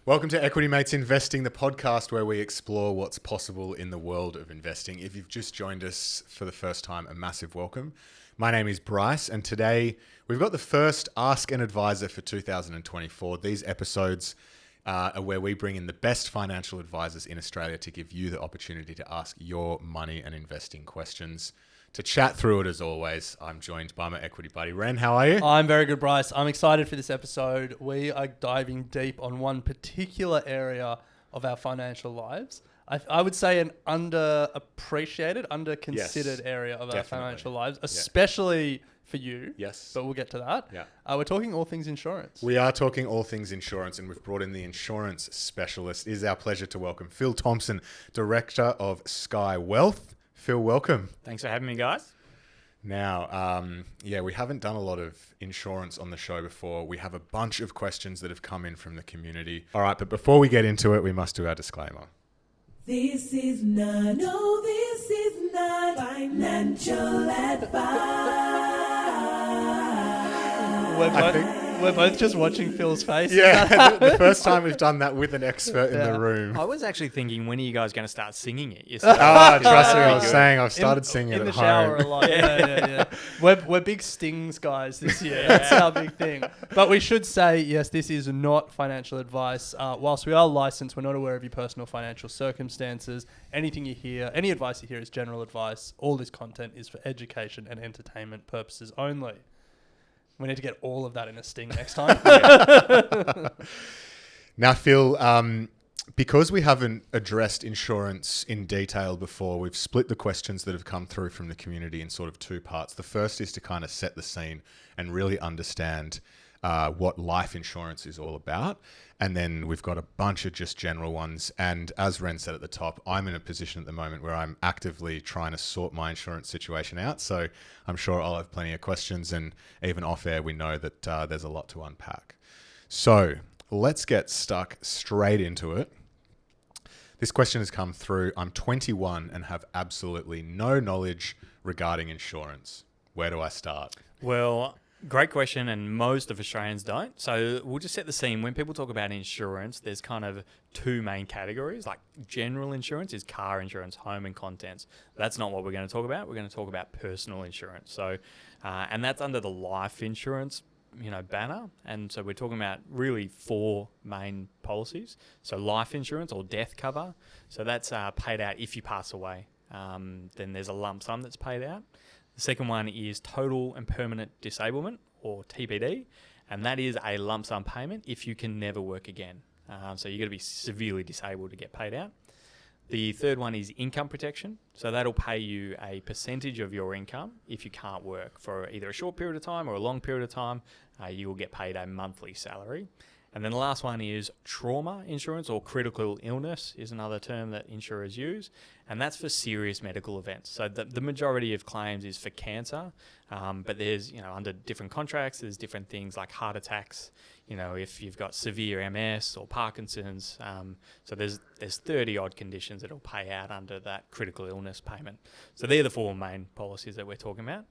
Welcome to Equity Mates Investing, the podcast where we explore what's possible in the world of investing. If you've just joined us for the first time, a massive welcome. My name is Bryce, and today we've got the first Ask an Advisor for 2024. These episodes are where we bring in the best financial advisors in Australia to give you the opportunity to ask your money and investing questions. To chat through it, as always, I'm joined by my equity buddy, Ren. How are you? I'm very good, Bryce. I'm excited for this episode. We are diving deep on one particular area of our financial lives. I would say an underappreciated, under-considered area of our financial lives, especially for you. Yes. But we'll get to that. Yeah. We're talking all things insurance. We are talking all things insurance, and we've brought in the insurance specialist. It is our pleasure to welcome Phil Thompson, Director of Skye Wealth. Phil, welcome. Thanks for having me, guys. Now, we haven't done a lot of insurance on the show before. We have a bunch of questions that have come in from the community. All right, but before we get into it, we must do our disclaimer. This is not financial advice. We're both just watching Phil's face. Yeah, the first time we've done that with an expert in the room. I was actually thinking, when are you guys going to start singing it? Trust me, I was saying I've started singing it in at the shower home. a lot. Yeah. We're big Stings guys this year. That's our big thing. But we should say, yes, this is not financial advice. Whilst we are licensed, we're not aware of your personal financial circumstances. Anything you hear, any advice you hear is general advice. All this content is for education and entertainment purposes only. We need to get all of that in a sting next time. Now, Phil, because we haven't addressed insurance in detail before, we've split the questions that have come through from the community in sort of two parts. The first is to kind of set the scene and really understand what life insurance is all about. And then we've got a bunch of just general ones. And as Ren said at the top, I'm in a position at the moment where I'm actively trying to sort my insurance situation out. So I'm sure I'll have plenty of questions. And even off air, we know that there's a lot to unpack. So let's get stuck straight into it. This question has come through. I'm 21 and have absolutely no knowledge regarding insurance. Where do I start? Well, great question, and most of Australians don't. So we'll just set the scene. When people talk about insurance, there's kind of two main categories. Like general insurance is car insurance, home and contents. That's not what we're going to talk about. We're going to talk about personal insurance. So, and that's under the life insurance, banner. And so we're talking about really four main policies. So life insurance or death cover. So that's paid out if you pass away. Then there's a lump sum that's paid out. The second one is total and permanent disablement, or TPD, and that is a lump sum payment if you can never work again. So you've got to be severely disabled to get paid out. The third one is income protection. So that'll pay you a percentage of your income if you can't work for either a short period of time or a long period of time. You will get paid a monthly salary. And then the last one is trauma insurance, or critical illness is another term that insurers use. And that's for serious medical events. So the majority of claims is for cancer, but there's, under different contracts, there's different things like heart attacks, if you've got severe MS or Parkinson's. So there's 30 odd conditions that'll pay out under that critical illness payment. So they're the four main policies that we're talking about.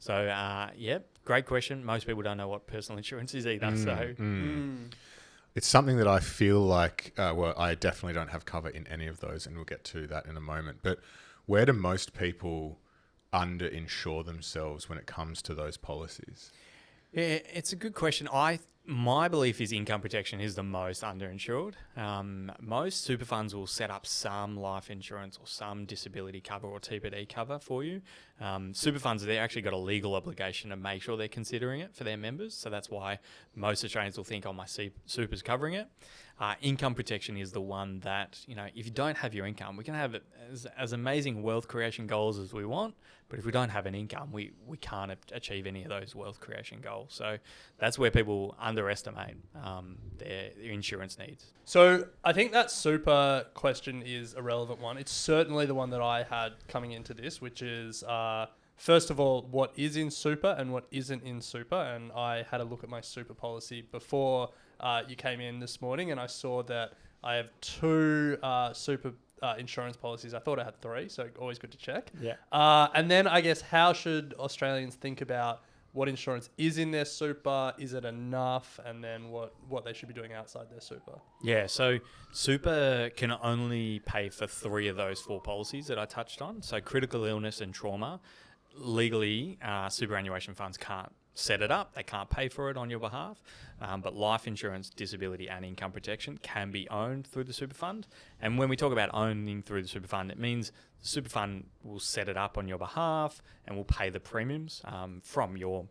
So, great question. Most people don't know what personal insurance is either. It's something that I feel like, I definitely don't have cover in any of those, and we'll get to that in a moment. But where do most people under-insure themselves when it comes to those policies? Yeah, it's a good question. My belief is income protection is the most underinsured. Most super funds will set up some life insurance or some disability cover or TPD cover for you. Super funds, they've actually got a legal obligation to make sure they're considering it for their members. So that's why most Australians will think, my super's covering it. Income protection is the one that, if you don't have your income, we can have as amazing wealth creation goals as we want, but if we don't have an income, we can't achieve any of those wealth creation goals. So that's where people underestimate their insurance needs. So I think that super question is a relevant one. It's certainly the one that I had coming into this, which is, first of all, what is in super and what isn't in super. And I had a look at my super policy before you came in this morning, and I saw that I have two super insurance policies. I thought I had three, so always good to check. Yeah. And then I guess, how should Australians think about what insurance is in their super, is it enough, and then what they should be doing outside their super. Yeah, so super can only pay for 3 of those 4 policies that I touched on. So critical illness and trauma, legally, superannuation funds can't set it up. They can't pay for it on your behalf. But life insurance, disability and income protection can be owned through the super fund. And when we talk about owning through the super fund, it means the super fund will set it up on your behalf and will pay the premiums from your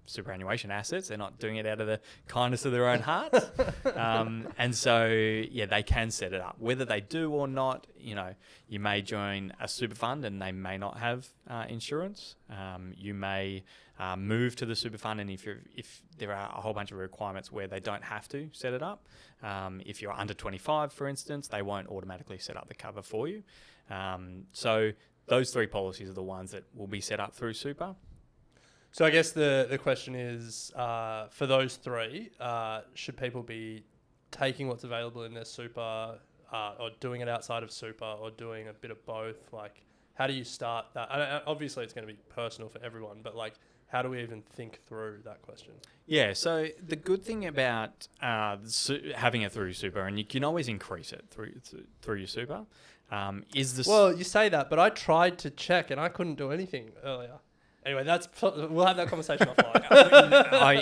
superannuation assets. They're not doing it out of the kindness of their own hearts. And so, yeah, they can set it up. Whether they do or not, you may join a super fund and they may not have insurance. You may move to the super fund, and if there are a whole bunch of requirements where they don't have to set it up, if you're under 25, for instance, they won't automatically set up the cover for you. So those 3 policies are the ones that will be set up through super. So I guess the question is, for those 3, should people be taking what's available in their super, or doing it outside of super, or doing a bit of both? Like, how do you start that? And obviously, it's going to be personal for everyone, but like, how do we even think through that question? Yeah, so the good thing about having it through super, and you can always increase it through your super, is this. Well, you say that, but I tried to check and I couldn't do anything earlier. Anyway, we'll have that conversation offline.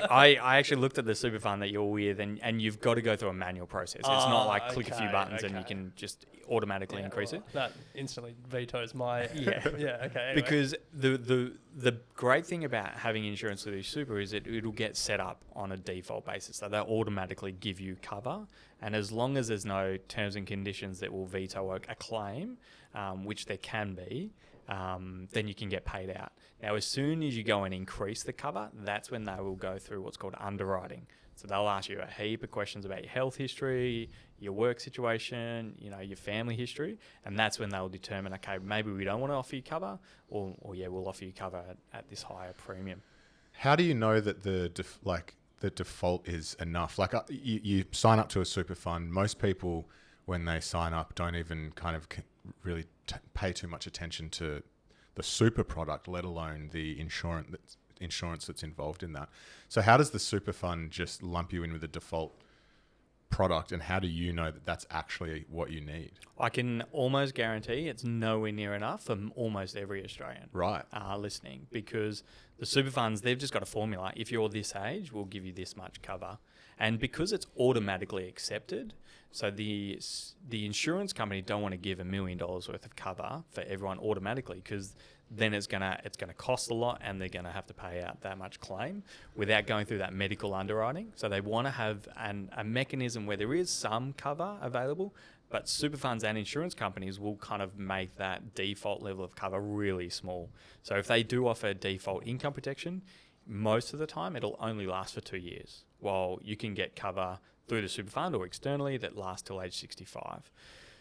I actually looked at the super fund that you're with, and you've got to go through a manual process. It's not like click a few buttons and you can just automatically increase it. That instantly vetoes my... Yeah. Yeah, okay. Anyway. Because the great thing about having insurance through super is it'll get set up on a default basis. So they'll automatically give you cover. And as long as there's no terms and conditions that will veto a claim, which there can be, then you can get paid out. Now, as soon as you go and increase the cover, that's when they will go through what's called underwriting. So they'll ask you a heap of questions about your health history, your work situation, your family history, and that's when they'll determine, okay, maybe we don't want to offer you cover, or yeah, we'll offer you cover at this higher premium. How do you know that the default is enough? Like you sign up to a super fund. Most people, when they sign up, don't even kind of really pay too much attention to the super product, let alone the insurance that's involved in that. So how does the super fund just lump you in with a default product, and how do you know that that's actually what you need? I can almost guarantee it's nowhere near enough for almost every Australian listening, because the super funds, they've just got a formula. If you're this age, we'll give you this much cover. And because it's automatically accepted, so the insurance company don't want to give $1 million worth of cover for everyone automatically, because then it's gonna cost a lot and they're gonna have to pay out that much claim without going through that medical underwriting. So they want to have a mechanism where there is some cover available, but super funds and insurance companies will kind of make that default level of cover really small. So if they do offer default income protection, most of the time it'll only last for 2 years, while you can get cover through the super fund or externally that lasts till age 65.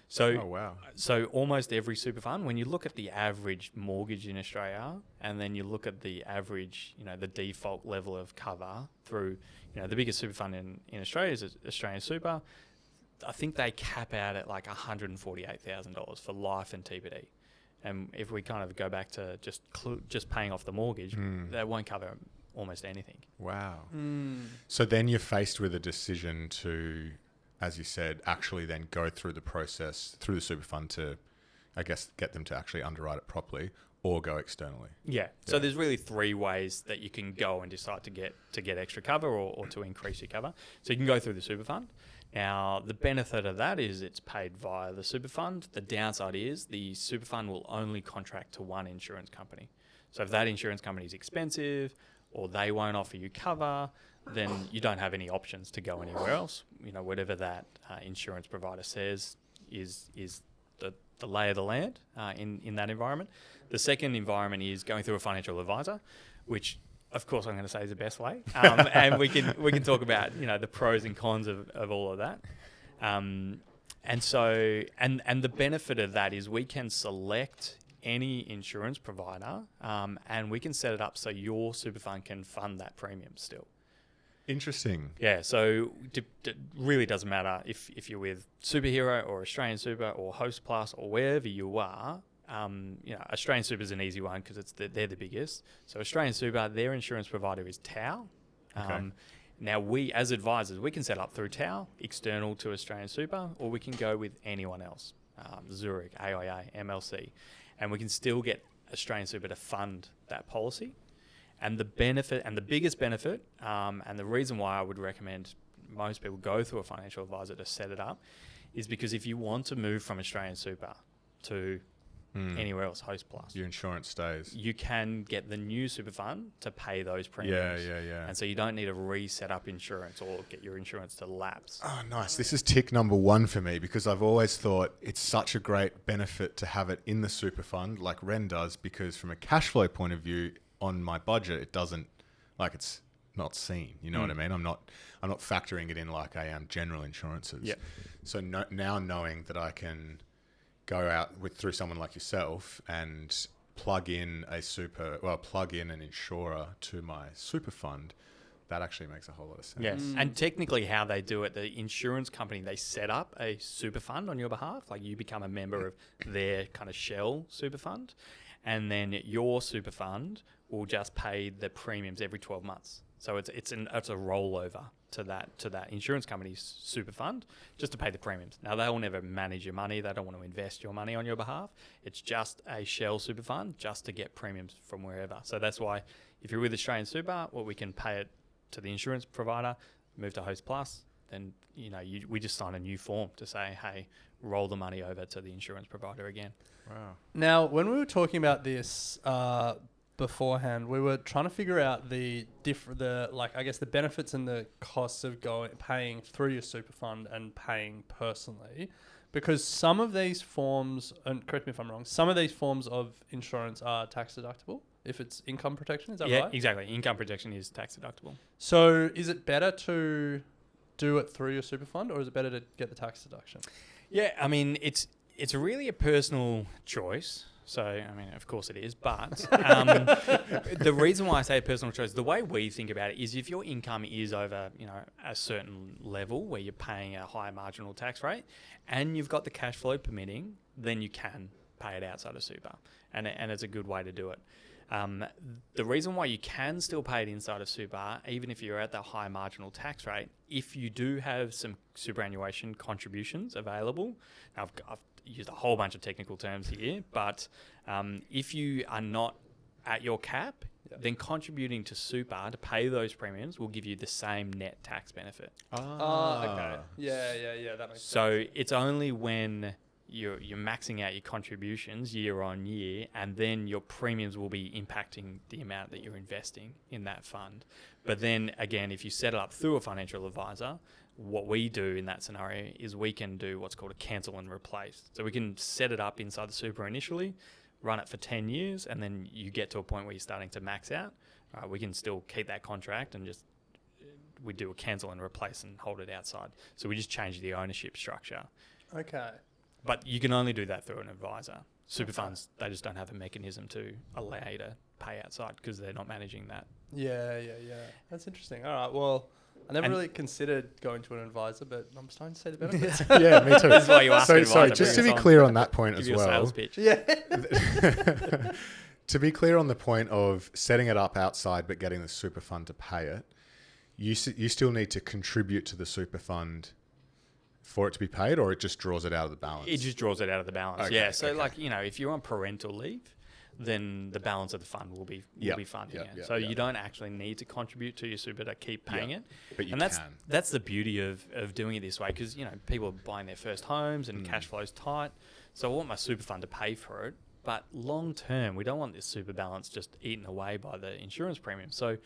So, oh, wow. So almost every super fund, when you look at the average mortgage in Australia, and then you look at the average, the default level of cover through, the biggest super fund in Australia is Australian Super. I think they cap out at like $148,000 for life and TPD. And if we kind of go back to just paying off the mortgage, that won't cover almost anything. Wow. So then you're faced with a decision to, as you said, actually then go through the process through the super fund to, I guess, get them to actually underwrite it properly, or go externally. Yeah. So there's really 3 ways that you can go and decide to get extra cover or to increase your cover. So you can go through the super fund. Now, the benefit of that is it's paid via the super fund. The downside is the super fund will only contract to one insurance company. So if that insurance company is expensive or they won't offer you cover, then you don't have any options to go anywhere else. Whatever that insurance provider says is the lay of the land in that environment. The second environment is going through a financial advisor, which of course I'm going to say is the best way. And we can talk about, the pros and cons of all of that. And the benefit of that is we can select any insurance provider and we can set it up so your super fund can fund that premium still. Interesting. Yeah, so it really doesn't matter if you're with Superhero or Australian Super or Host Plus or wherever you are, Australian Super is an easy one because they're the biggest. So Australian Super, their insurance provider is TAL. Okay. Now we, as advisors, we can set up through TAL, external to Australian Super, or we can go with anyone else, Zurich, AIA, MLC, and we can still get Australian Super to fund that policy. And the benefit, and the biggest benefit, and the reason why I would recommend most people go through a financial advisor to set it up, is because if you want to move from Australian Super to anywhere else, Host Plus, Your insurance stays. you can get the new super fund to pay those premiums. Yeah. And so you don't need to reset up insurance or get your insurance to lapse. Oh, nice. This is tick number 1 for me because I've always thought it's such a great benefit to have it in the super fund like Ren does, because from a cash flow point of view on my budget, it doesn't, like, it's not seen. You know what I mean? I'm not factoring it in like I am general insurances. Yeah. So now knowing that I can go out through someone like yourself and plug in an insurer to my super fund, that actually makes a whole lot of sense. Yes. And technically how they do it, the insurance company, they set up a super fund on your behalf. Like you become a member of their kind of shell super fund. And then your super fund will just pay the premiums every 12 months. So it's a rollover to that insurance company's super fund just to pay the premiums. Now, they'll never manage your money. They don't want to invest your money on your behalf. It's just a shell super fund just to get premiums from wherever. So that's why if you're with Australian Super, we can pay it to the insurance provider, move to Host Plus, then we just sign a new form to say, hey, roll the money over to the insurance provider again. Wow. Now, when we were talking about this beforehand, we were trying to figure out the benefits and the costs of paying through your super fund and paying personally, because some of these forms, and correct me if I'm wrong, some of these forms of insurance are tax deductible if it's income protection. Is that right? Yeah, exactly. Income protection is tax deductible. So is it better to do it through your super fund, or is it better to get the tax deduction? Yeah, I mean, it's really a personal choice. So, I mean, of course it is. But the reason why I say a personal choice, the way we think about it is if your income is over, a certain level where you're paying a high marginal tax rate and you've got the cash flow permitting, then you can pay it outside of super. And it's a good way to do it. The reason why you can still pay it inside of super, even if you're at that high marginal tax rate, if you do have some superannuation contributions available. Now, I've used a whole bunch of technical terms here, but if you are not at your cap, then contributing to super to pay those premiums will give you the same net tax benefit. Okay. Yeah, that makes sense. So it's only when you're maxing out your contributions year on year, and then your premiums will be impacting the amount that you're investing in that fund. But then again, if you set it up through a financial advisor, what we do in that scenario is we can do what's called a cancel and replace. So we can set it up inside the super initially, run it for 10 years, and then you get to a point where you're starting to max out. We can still keep that contract and just we do a cancel and replace and hold it outside. So we just change the ownership structure. Okay. But you can only do that through an advisor. Super funds, they just don't have a mechanism to allow you to pay outside because they're not managing that. Yeah. That's interesting. All right. Well, I never really considered going to an advisor, but I'm starting to see the benefits. Yeah, me too. This is why you ask an advisor. Sorry, just to be clear on that point as Give you a well. sales pitch. Yeah. To be clear on the point of setting it up outside but getting the super fund to pay it, you still need to contribute to the super fund for it to be paid, or it just draws it out of the balance? It just draws it out of the balance. Okay, Yeah. So okay. if you're on parental leave, then the balance of the fund will be funding it. Yep, So yep. you don't actually need to contribute to your super to keep paying it. But you and can. that's the beauty of doing it this way, because people are buying their first homes and cash flow's tight. So I want my super fund to pay for it, but long term we don't want this super balance just eaten away by the insurance premium. So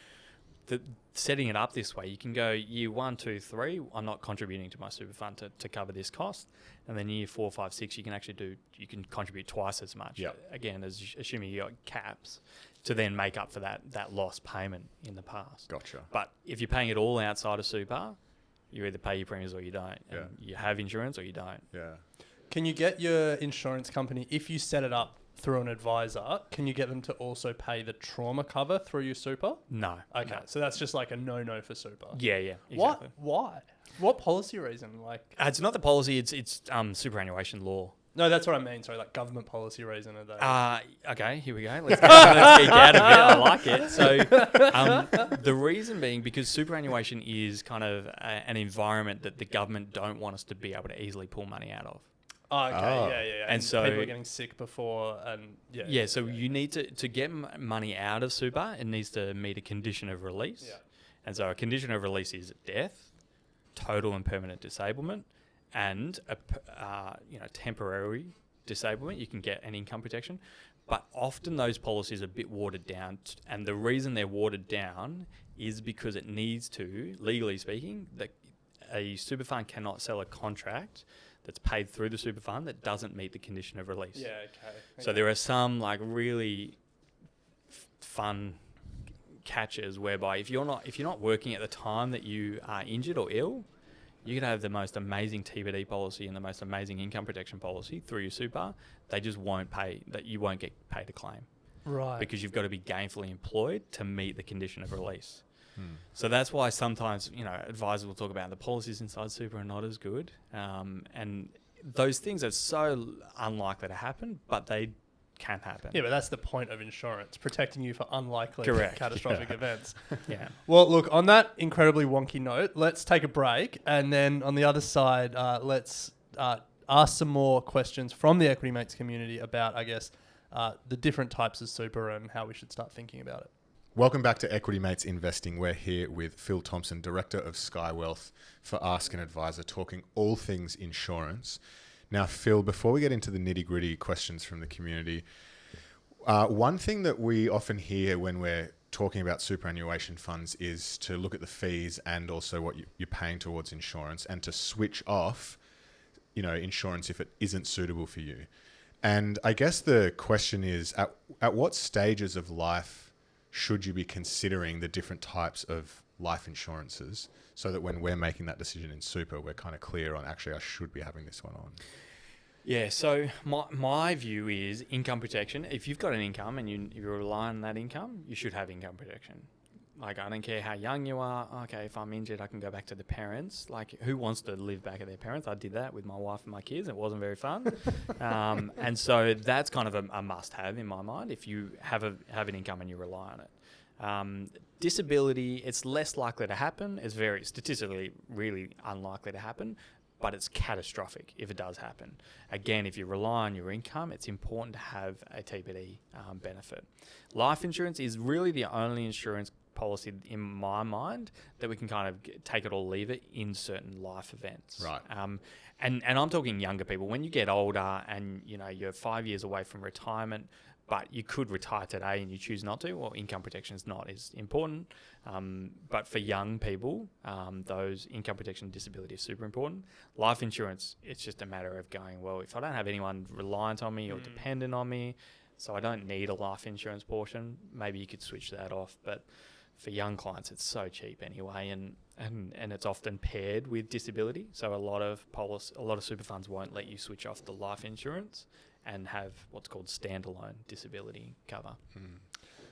setting it up this way, you can go year 1, 2, 3, I'm not contributing to my super fund to cover this cost, and then year 4, 5, 6, you can contribute twice as much. Yep. Again, assuming you got caps to then make up for that lost payment in the past. Gotcha. But if you're paying it all outside of super, you either pay your premiums or you don't. Yeah. And you have insurance or you don't. Yeah. Can you get your insurance company, if you set it up through an advisor, can you get them to also pay the trauma cover through your super? No. Okay, No. so that's just like a no for super. Yeah, exactly. What? Why? What policy reason? It's not the policy, it's superannuation law. No, that's what I mean. Sorry, like government policy reason. Are they? Okay, here we go. Let's geek out of it. I like it. So the reason being because superannuation is kind of an environment that the government don't want us to be able to easily pull money out of. Oh, okay. Oh. Yeah. And so people are getting sick before, and so you need to get money out of super. It needs to meet a condition of release. Yeah. And so a condition of release is death, total and permanent disablement, and a temporary disablement. You can get an income protection, but often those policies are a bit watered down. And the reason they're watered down is because it needs to, legally speaking, that a super fund cannot sell a contract that's paid through the super fund that doesn't meet the condition of release. Yeah. Okay. So there are some like really fun catches whereby if you're not working at the time that you are injured or ill, you could have the most amazing TBD policy and the most amazing income protection policy through your super. They just won't pay, that you won't get paid a claim. Right. Because you've got to be gainfully employed to meet the condition of release. So that's why sometimes, advisors will talk about the policies inside super are not as good. And those things are so unlikely to happen, but they can happen. Yeah, but that's the point of insurance, protecting you for unlikely Correct. catastrophic events. Yeah. Well, look, on that incredibly wonky note, let's take a break. And then on the other side, let's ask some more questions from the Equity Mates community about, I guess, the different types of super and how we should start thinking about it. Welcome back to Equity Mates Investing. We're here with Phil Thompson, Director of Skye Wealth, for Ask an Advisor, talking all things insurance. Now, Phil, before we get into the nitty-gritty questions from the community, one thing that we often hear when we're talking about superannuation funds is to look at the fees and also what you're paying towards insurance, and to switch off, insurance if it isn't suitable for you. And I guess the question is, at what stages of life should you be considering the different types of life insurances, so that when we're making that decision in super, we're kind of clear on, actually, I should be having this one on? Yeah, so my view is income protection. If you've got an income and you rely on that income, you should have income protection. Like, I don't care how young you are. Okay, if I'm injured, I can go back to the parents. Like, who wants to live back at their parents? I did that with my wife and my kids. It wasn't very fun. And so that's kind of a must-have in my mind if you have an income and you rely on it. Disability, it's less likely to happen. It's very statistically really unlikely to happen, but it's catastrophic if it does happen. Again, if you rely on your income, it's important to have a TBD benefit. Life insurance is really the only insurance policy in my mind that we can kind of take it or leave it in certain life events. Right. And I'm talking younger people. When you get older and you're 5 years away from retirement, but you could retire today and you choose not to, well, income protection is not as important. But for young people, those income protection and disability is super important. Life insurance, it's just a matter of going, well, if I don't have anyone reliant on me or dependent on me, so I don't need a life insurance portion, maybe you could switch that off. But for young clients, it's so cheap anyway, and it's often paired with disability. So a lot of super funds won't let you switch off the life insurance and have what's called standalone disability cover.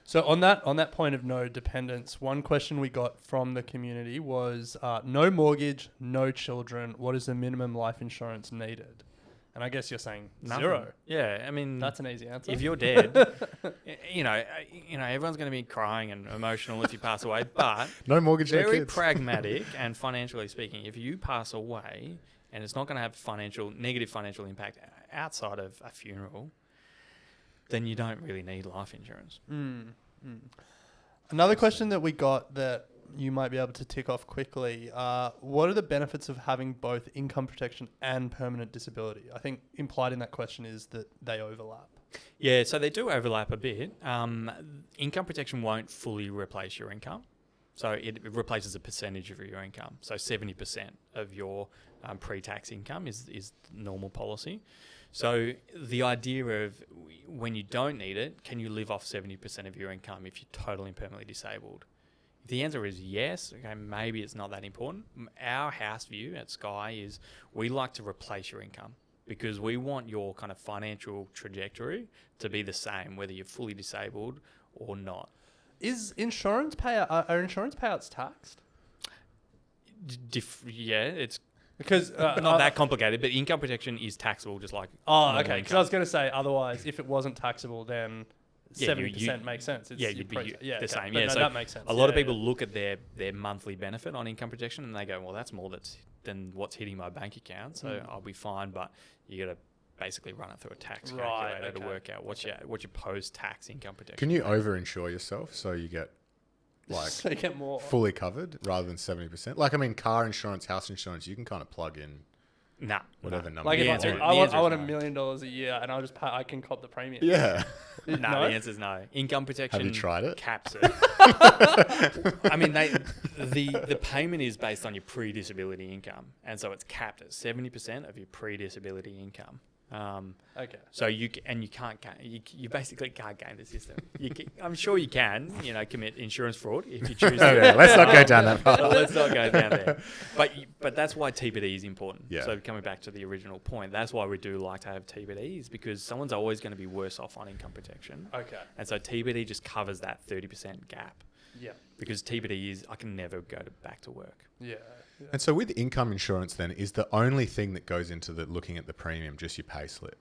So on that point of no dependents, one question we got from the community was, no mortgage, no children, what is the minimum life insurance needed? And I guess you're saying Nothing. 0. Yeah, I mean, That's an easy answer. if you're dead, everyone's going to be crying and emotional if you pass away, but No mortgage, no very kids. pragmatic and financially speaking, if you pass away and it's not going to have negative financial impact outside of a funeral, then you don't really need life insurance. Another question that we got that you might be able to tick off quickly, what are the benefits of having both income protection and permanent disability? I think implied in that question is that they overlap. Yeah, so they do overlap a bit. Income protection won't fully replace your income. So it replaces a percentage of your income. So 70% of your pre-tax income is normal policy. So the idea of when you don't need it, can you live off 70% of your income if you're totally and permanently disabled? If the answer is yes, okay, maybe it's not that important. Our house view at Skye is we like to replace your income because we want your kind of financial trajectory to be the same, whether you're fully disabled or not. Is insurance payout, are insurance payouts taxed? Yeah, it's Because Not that complicated, but income protection is taxable, just like Oh, normal okay. Because income. I was going to say, otherwise, if it wasn't taxable, then Yeah, 70% makes sense. It's yeah, your you'd be the the same. But Yeah, no, so that makes sense. a lot of Yeah, people look at their monthly benefit on income protection and they go, well, that's more than what's hitting my bank account, so I'll be fine. But you got to basically run it through a tax calculator to work out what's your post-tax income protection. Can you over-insure yourself so you get like so you get more. fully covered rather than 70%? Like, I mean, car insurance, house insurance, you can kind of plug in Nah. whatever number. Like The if answer is- I the want answer is $1 no. million a year, and I'll just pay. I can cop the premium. Yeah. No, No? the answer is no. Income protection tried it? caps it. I mean, the payment is based on your pre-disability income, and so it's capped at 70% of your pre-disability income. Okay. So you can't you basically can't game the system. I'm sure you can, commit insurance fraud if you choose to. Okay, let's not go down that path. Let's not go down there. But that's why TBD is important. Yeah. So coming back to the original point, that's why we do like to have TBDs, because someone's always going to be worse off on income protection. Okay. And so TBD just covers that 30% gap, Yeah. because TBD is I can never go back to work. Yeah. And so with income insurance then, is the only thing that goes into looking at the premium just your pay slip?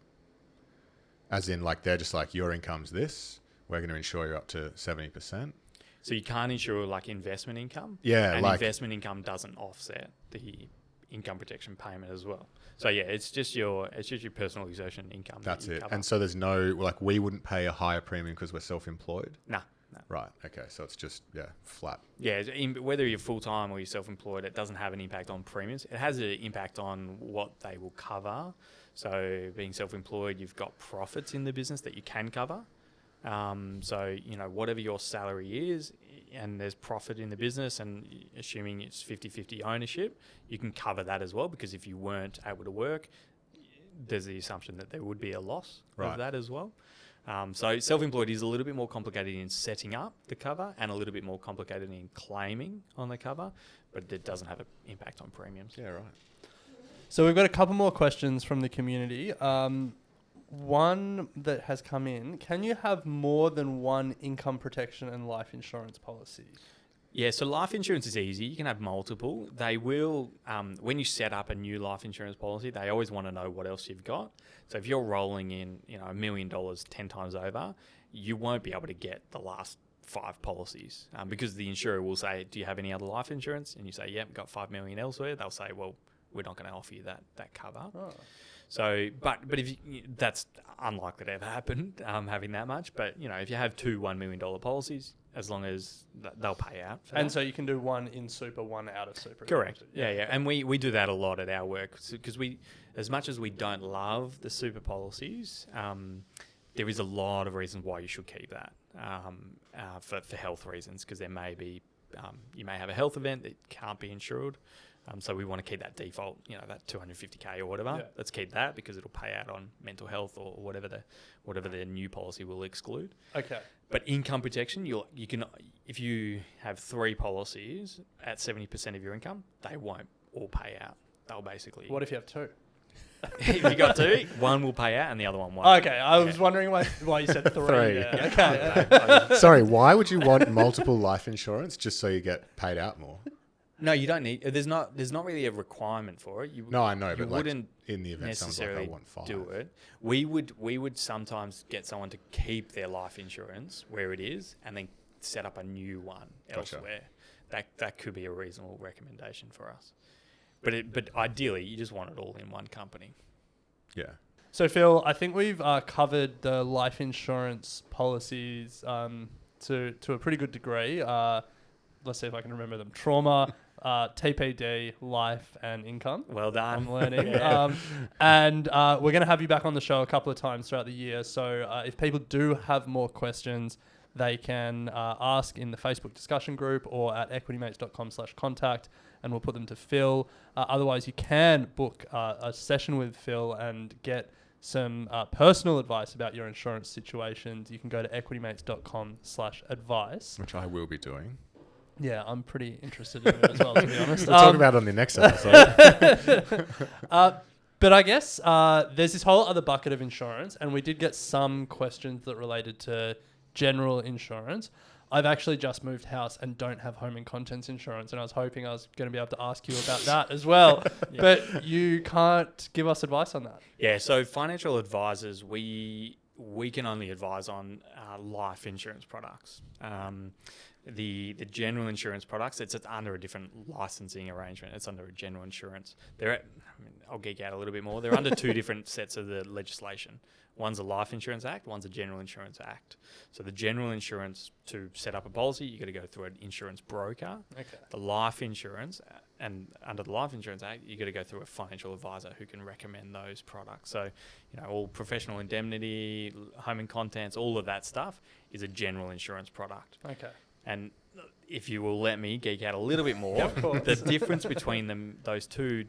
As in, like, they're just like, your income's this, we're going to insure you up to 70%? So you can't insure like investment income. Yeah, and like- investment income doesn't offset the income protection payment as well. So yeah, it's just your personal exertion income. That's that you it. cover. And so there's no, like, we wouldn't pay a higher premium because we're self-employed? Nah. Right, okay, so it's just, flat. Yeah, whether you're full-time or you're self-employed, it doesn't have an impact on premiums. It has an impact on what they will cover. So being self-employed, you've got profits in the business that you can cover. So, whatever your salary is, and there's profit in the business, and assuming it's 50-50 ownership, you can cover that as well, because if you weren't able to work, there's the assumption that there would be a loss of that as well. So self-employed is a little bit more complicated in setting up the cover and a little bit more complicated in claiming on the cover, but it doesn't have an impact on premiums. Yeah, right. So we've got a couple more questions from the community. One that has come in: can you have more than one income protection and life insurance policy? Yeah, so life insurance is easy. You can have multiple. They will, when you set up a new life insurance policy, they always want to know what else you've got. So if you're rolling in, $1 million 10 times over, you won't be able to get the last 5 policies, because the insurer will say, do you have any other life insurance? And you say, yeah, I've got 5 million elsewhere. They'll say, well, we're not going to offer you that cover. Oh. So, but if that's unlikely to ever happen, having that much. But if you have 2 $1 million policies, as long as they'll pay out. And so you can do one in super, one out of super. Correct. Yeah. And we do that a lot at our work, because as much as we don't love the super policies, there is a lot of reasons why you should keep that, for health reasons, because there may be, you may have a health event that can't be insured. So we want to keep that default, that 250K or whatever. Yeah. Let's keep that, because it'll pay out on mental health or whatever the new policy will exclude. Okay. But income protection, you can, if you have 3 policies at 70% of your income, they won't all pay out. They'll basically. What if you have 2? If you got 2, one will pay out and the other one won't. Okay, I was wondering why you said 3. 3. Yeah. Okay. Sorry, why would you want multiple life insurance just so you get paid out more? No, you don't need. There's not really a requirement for it. No, I know, you but like wouldn't in the event someone's like, I necessarily want 5. do it. We would sometimes get someone to keep their life insurance where it is and then set up a new one Gotcha. elsewhere. That could be a reasonable recommendation for us. But ideally, you just want it all in one company. Yeah. So Phil, I think we've covered the life insurance policies to a pretty good degree. Let's see if I can remember them. Trauma, TPD, life, and income. Well done. I'm learning. And we're going to have you back on the show a couple of times throughout the year. So if people do have more questions, they can ask in the Facebook discussion group or at equitymates.com/contact, and we'll put them to Phil. Otherwise, you can book a session with Phil and get some personal advice about your insurance situations. You can go to equitymates.com/advice. Which I will be doing. Yeah, I'm pretty interested in it as well, to be honest. We'll talk about it on the next episode. But I guess there's this whole other bucket of insurance, and we did get some questions that related to general insurance. I've actually just moved house and don't have home and contents insurance, and I was hoping I was going to be able to ask you about that as well. But you can't give us advice on that. Yeah, so financial advisors, we can only advise on life insurance products. The general insurance products, it's under a different licensing arrangement. It's under a general insurance. I'll geek out a little bit more. They're under two different sets of the legislation. One's a Life Insurance Act, one's a General Insurance Act. So the general insurance, to set up a policy, you got to go through an insurance broker. Okay. The life insurance, and under the Life Insurance Act, you got to go through a financial advisor who can recommend those products. So, all professional indemnity, home and contents, all of that stuff is a general insurance product. Okay. And if you will let me geek out a little bit more, Of course. the difference between those two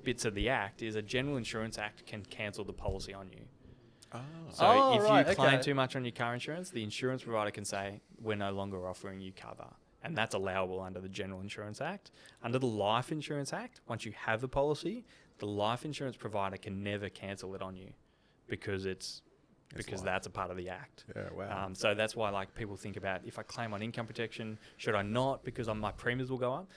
bits of the Act is a General Insurance Act can cancel the policy on you. So if you claim too much on your car insurance, the insurance provider can say, we're no longer offering you cover. And that's allowable under the General Insurance Act. Under the Life Insurance Act, once you have the policy, the life insurance provider can never cancel it on you because that's a part of the Act. Yeah, wow. So that's why people think about, if I claim on income protection, should I not because my premiums will go up?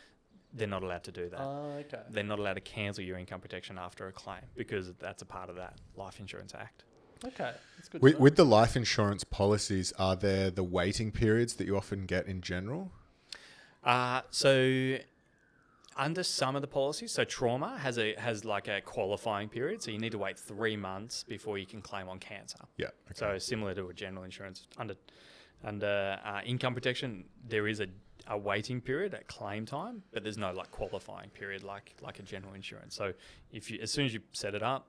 They're not allowed to do that. Okay. They're not allowed to cancel your income protection after a claim because that's a part of that Life Insurance Act. Okay, that's good. With the life insurance policies, are there the waiting periods that you often get in general? So under some of the policies, so trauma has a qualifying period, so you need to wait 3 months before you can claim on cancer. Yeah. Okay. So similar to a general insurance, under income protection, there is a waiting period at claim time, but there's no qualifying period like a general insurance. So as soon as you set it up,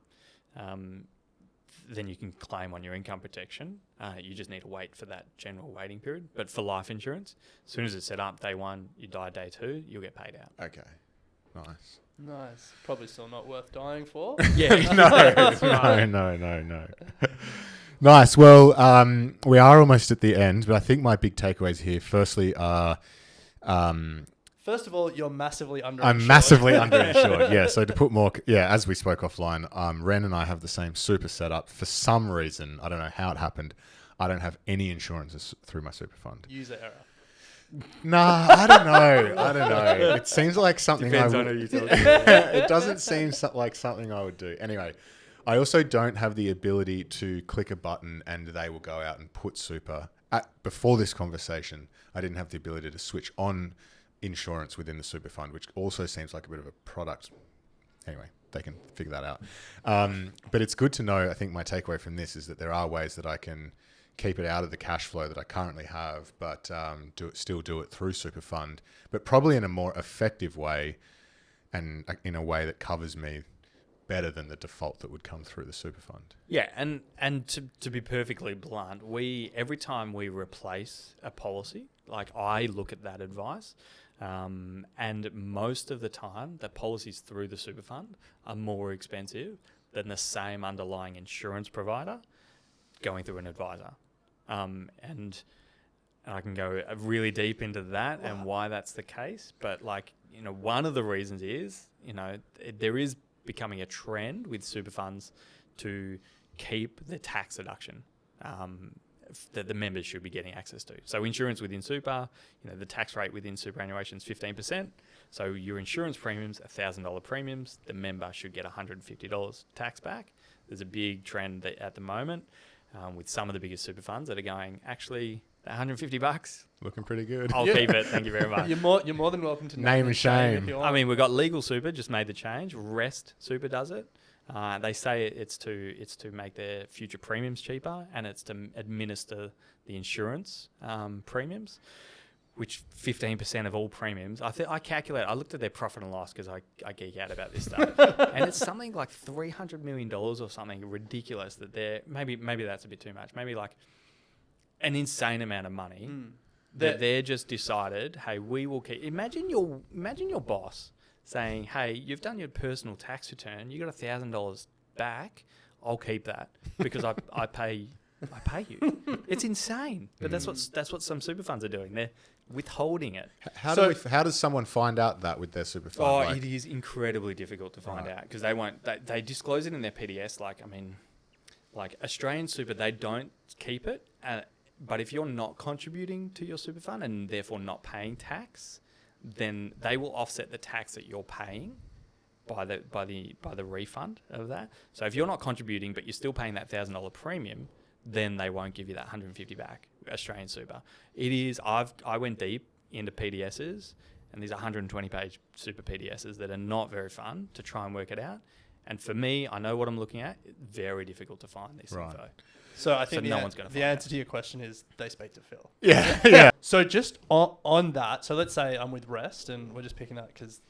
then you can claim on your income protection. You just need to wait for that general waiting period. But for life insurance, as soon as it's set up, day one, you die day two, you'll get paid out. Okay. Nice. Nice. Probably still not worth dying for. Yeah. No. Nice. Well, we are almost at the end, but I think my big takeaways here, firstly, are... First of all, you're massively underinsured. I'm massively underinsured. Yeah. So to put more, as we spoke offline, Ren and I have the same super setup. For some reason, I don't know how it happened, I don't have any insurances through my super fund. User error. Nah, I don't know. It seems like something Depends I on would. who you're talking about. It doesn't seem like something I would do. Anyway, I also don't have the ability to click a button and they will go out and put super. Before this conversation, I didn't have the ability to switch on insurance within the super fund, which also seems like a bit of a product. Anyway, they can figure that out. But it's good to know. I think my takeaway from this is that there are ways that I can keep it out of the cash flow that I currently have, but still do it through super fund, but probably in a more effective way and in a way that covers me better than the default that would come through the super fund. Yeah, and to be perfectly blunt, every time we replace a policy, I look at that advice, and most of the time, the policies through the super fund are more expensive than the same underlying insurance provider going through an advisor. And I can go really deep into that and why that's the case. But one of the reasons is, there is becoming a trend with super funds to keep the tax deduction that the members should be getting access to. So insurance within super, the tax rate within superannuation is 15%. So your insurance premiums, $1,000 premiums, the member should get $150 tax back. There's a big trend at the moment with some of the biggest super funds that are going, actually, $150. Looking pretty good. I'll keep it. Thank you very much. You're more than welcome to Name and shame. if you want. I mean, we've got Legal Super just made the change. Rest Super does it. They say it's to make their future premiums cheaper, and it's to administer the insurance premiums, which 15% of all premiums. I looked at their profit and loss because I geek out about this stuff, and it's something like $300 million or something ridiculous that they're maybe that's a bit too much. Maybe an insane amount of money that they're just decided, hey, we will keep. Imagine your boss saying, hey, you've done your personal tax return, you got $1,000 back, I'll keep that because I pay you. It's insane, but that's what some super funds are doing. They're withholding it. How does someone find out that with their super fund? Oh, it is incredibly difficult to find out because they disclose it in their PDS. Australian super, they don't keep it. But if you're not contributing to your super fund and therefore not paying tax, then they will offset the tax that you're paying by the refund of that. So if you're not contributing but you're still paying that $1,000 premium, then they won't give you that 150 back. Australian Super. It is. I went deep into PDSs, and these 120-page super PDSs that are not very fun to try and work it out. And for me, I know what I'm looking at. Very difficult to find this info. So I think no one's going to the find answer to your question is they speak to Phil. Yeah, yeah. So just on that, so let's say I'm with Rest, and we're just picking that because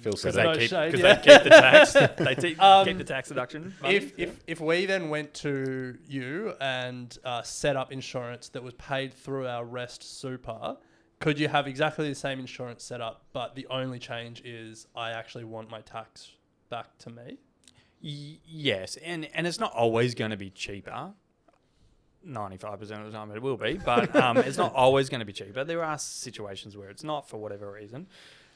Phil said Because that. they, no shade, keep the tax. They keep the tax deduction. money. if we then went to you and set up insurance that was paid through our Rest Super, could you have exactly the same insurance set up, but the only change is I actually want my tax back to me? Yes, and it's not always going to be cheaper. 95% of the time it will be, but it's not always going to be cheaper. There are situations where it's not for whatever reason.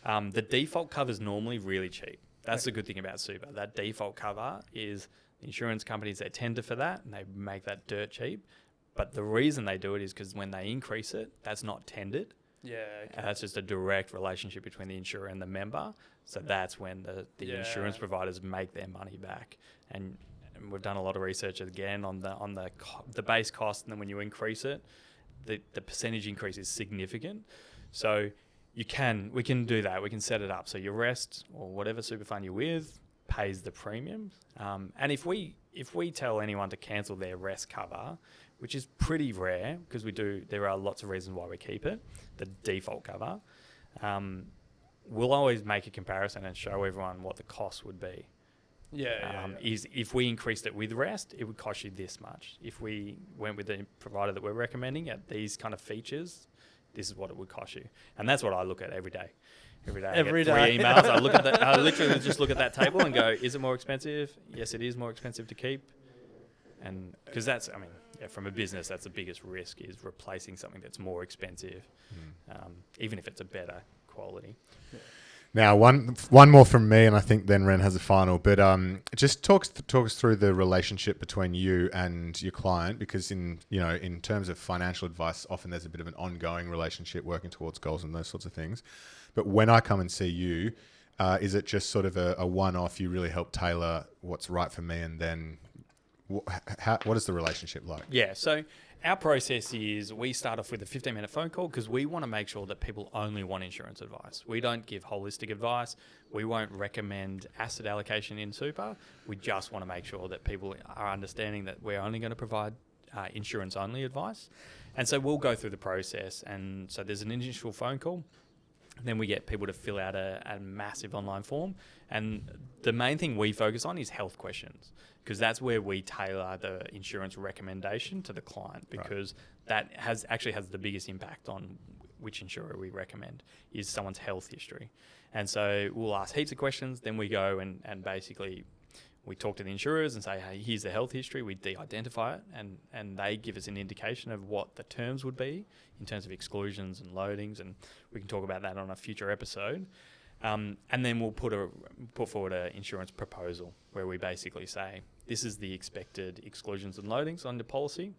The default cover is normally really cheap. That's the good thing about super. That default cover is insurance companies, they tender for that and they make that dirt cheap. But the reason they do it is because when they increase it, that's not tendered. Yeah. Okay. That's just a direct relationship between the insurer and the member. So that's when the insurance providers make their money back. And we've done a lot of research again on the base cost, and then when you increase it, the percentage increase is significant. So we can do that. We can set it up so your Rest or whatever super fund you're with pays the premium. And if we tell anyone to cancel their Rest cover, which is pretty rare because there are lots of reasons why we keep it, the default cover, we'll always make a comparison and show everyone what the cost would be. Is if we increased it with Rest, it would cost you this much. If we went with the provider that we're recommending at these kind of features, this is what it would cost you. And that's what I look at every day. Every day I get 3 emails. I literally just look at that table and go, is it more expensive? Yes, it is more expensive to keep. And because that's, from a business, that's the biggest risk, is replacing something that's more expensive, even if it's a better quality. Yeah. Now, one more from me, and I think then Ren has a final. But just talk us through the relationship between you and your client, because in terms of financial advice, often there's a bit of an ongoing relationship, working towards goals and those sorts of things. But when I come and see you, is it just sort of a one-off? You really help tailor what's right for me, and then what is the relationship like? Yeah, so our process is we start off with a 15-minute phone call because we want to make sure that people only want insurance advice. We don't give holistic advice. We won't recommend asset allocation in super. We just want to make sure that people are understanding that we're only going to provide insurance-only advice. And so we'll go through the process. And so there's an initial phone call. Then we get people to fill out a massive online form. And the main thing we focus on is health questions, because that's where we tailor the insurance recommendation to the client, because that has the biggest impact on which insurer we recommend is someone's health history. And so we'll ask heaps of questions. Then we go and basically we talk to the insurers and say, hey, here's the health history. We de-identify it, and they give us an indication of what the terms would be in terms of exclusions and loadings, and we can talk about that on a future episode. And then we'll put forward an insurance proposal where we basically say, this is the expected exclusions and loadings on the policy.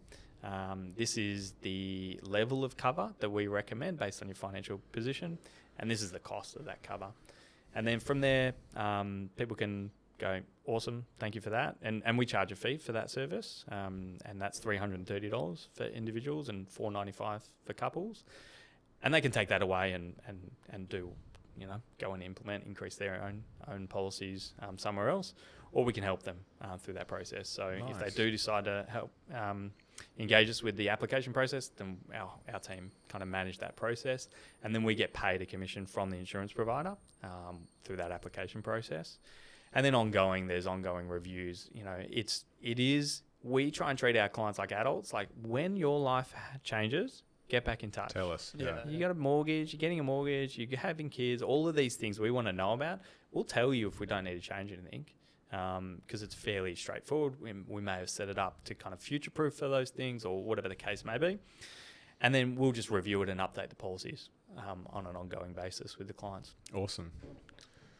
This is the level of cover that we recommend based on your financial position, and this is the cost of that cover. And then from there, people can go, awesome, thank you for that. And we charge a fee for that service, and that's $330 for individuals and $495 for couples. And they can take that away and do, go and increase their own policies somewhere else, or we can help them through that process. So if they do decide to help engage us with the application process, then our team kind of manage that process, and then we get paid a commission from the insurance provider through that application process. And then there's ongoing reviews. We try and treat our clients like adults. Like, when your life changes, get back in touch. Tell us. Yeah. You got a mortgage, you're getting a mortgage, you're having kids, all of these things we want to know about. We'll tell you if we don't need to change anything, because it's fairly straightforward. We may have set it up to kind of future-proof for those things, or whatever the case may be. And then we'll just review it and update the policies on an ongoing basis with the clients. Awesome.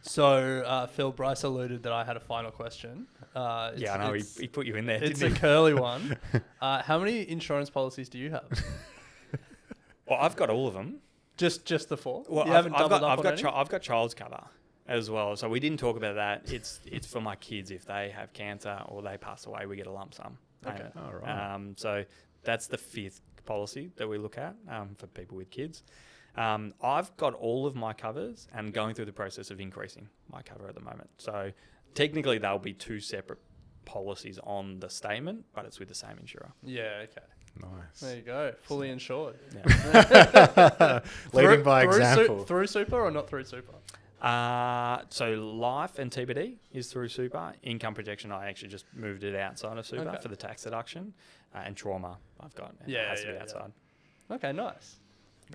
So, Phil, Bryce alluded that I had a final question. Yeah, I know he put you in there. It's Didn't a he? curly one. How many insurance policies do you have? Well, I've got all of them. Just the 4? Well, You haven't doubled up I've on got any? I've got child's cover as well. So we didn't talk about that. It's for my kids if they have cancer or they pass away, we get a lump sum. Okay. All right. So that's the 5th policy that we look at for people with kids. I've got all of my covers and going through the process of increasing my cover at the moment. So technically they'll be 2 separate policies on the statement, but it's with the same insurer. Yeah, okay. Nice. There you go. Fully insured. Yeah. Leading by through example. through super or not through super? So life and TBD is through super. Income protection, I actually just moved it outside of super Okay. for the tax deduction. And trauma, I've got. And Yeah, it has to be yeah. outside. Okay, nice.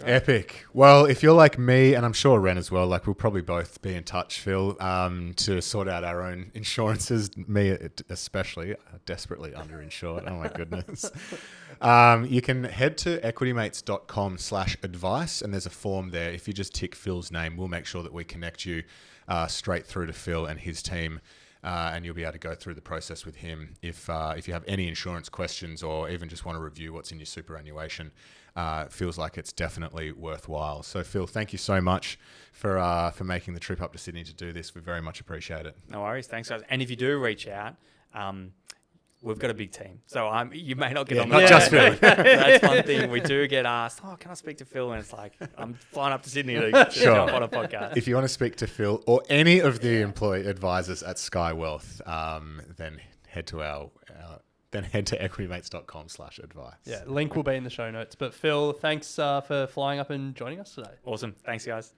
Epic. Well, if you're like me, and I'm sure Ren as well, like we'll probably both be in touch, Phil, to sort out our own insurances. Me especially, desperately underinsured. Oh my goodness. You can head to equitymates.com/advice, and there's a form there. If you just tick Phil's name, we'll make sure that we connect you straight through to Phil and his team. And you'll be able to go through the process with him if you have any insurance questions or even just want to review what's in your superannuation. It feels like it's definitely worthwhile. So, Phil, thank you so much for making the trip up to Sydney to do this. We very much appreciate it. No worries. Thanks, guys. And if you do reach out, we've got a big team. So you may not get on the not just Phil. That's one thing. We do get asked, can I speak to Phil? And it's like, I'm flying up to Sydney to Sure. jump on a podcast. If you want to speak to Phil or any of the employee advisors at Skye Wealth, then head to equitymates.com/advice. Yeah, link will be in the show notes. But Phil, thanks for flying up and joining us today. Awesome. Thanks, guys.